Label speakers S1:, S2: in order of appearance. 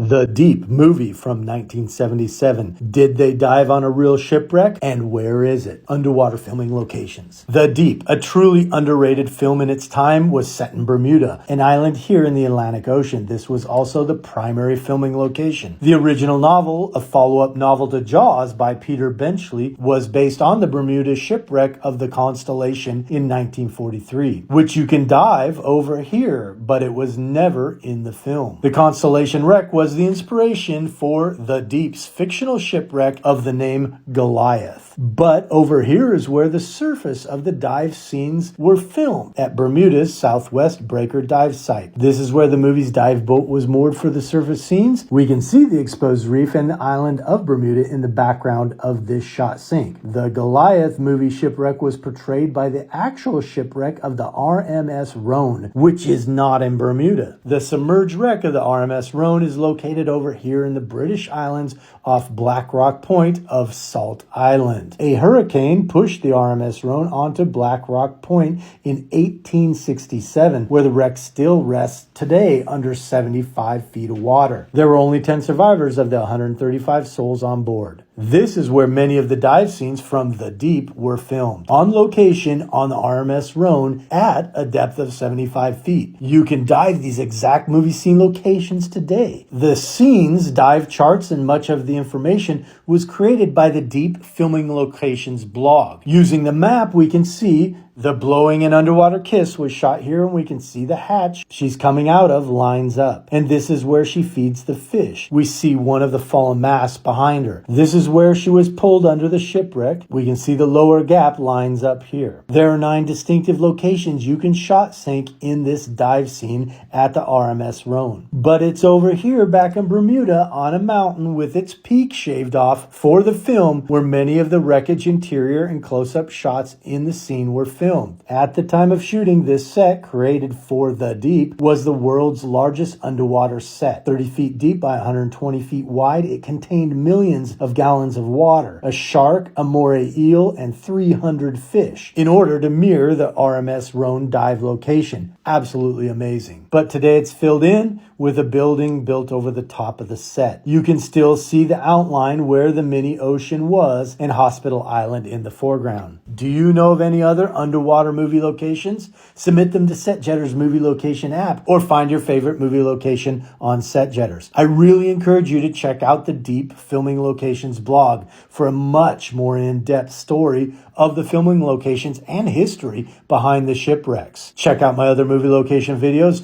S1: The Deep movie from 1977. Did they dive on a real shipwreck? And where is it? Underwater filming locations. The Deep, a truly underrated film in its time, was set in Bermuda, an island here in the Atlantic Ocean. This was also the primary filming location. The original novel, a follow-up novel to Jaws by Peter Benchley, was based on the Bermuda shipwreck of the Constellation in 1943, which you can dive over here, but it was never in the film. The Constellation wreck was the inspiration for The Deep's fictional shipwreck of the name Goliath. But over here is where the surface of the dive scenes were filmed, at Bermuda's Southwest Breaker dive site. This is where the movie's dive boat was moored for the surface scenes. We can see the exposed reef and the island of Bermuda in the background of this shot sink. The Goliath movie shipwreck was portrayed by the actual shipwreck of the RMS Rhone, which is not in Bermuda. The submerged wreck of the RMS Rhone is located over here in the British Islands off Black Rock Point of Salt Island. A hurricane pushed the RMS Rhone onto Black Rock Point in 1867, where the wreck still rests today under 75 feet of water. There were only 10 survivors of the 135 souls on board. This is where many of the dive scenes from The Deep were filmed, on location on the RMS Rhone at a depth of 75 feet. You can dive these exact movie scene locations today. The scenes, dive charts, and much of the information was created by the Deep Filming Locations blog. Using the map, we can see the blowing and underwater kiss was shot here, and we can see the hatch she's coming out of lines up. And this is where she feeds the fish. We see one of the fallen masts behind her. This is where she was pulled under the shipwreck. We can see the lower gap lines up here. There are 9 distinctive locations you can shot sink in this dive scene at the RMS Rhone. But it's over here back in Bermuda on a mountain with its peak shaved off for the film, where many of the wreckage, interior, and close-up shots in the scene were filmed. At the time of shooting, this set, created for The Deep, was the world's largest underwater set. 30 feet deep by 120 feet wide, it contained millions of gallons of water, a shark, a moray eel, and 300 fish, in order to mirror the RMS Rhone dive location. Absolutely amazing. But today it's filled in with a building built over the top of the set. You can still see the outline where the mini ocean was and Hospital Island in the foreground. Do you know of any other underwater movie locations? Submit them to SetJetters movie location app, or find your favorite movie location on SetJetters. I really encourage you to check out the Deep Filming Locations blog for a much more in-depth story of the filming locations and history behind the shipwrecks. Check out my other movie location videos.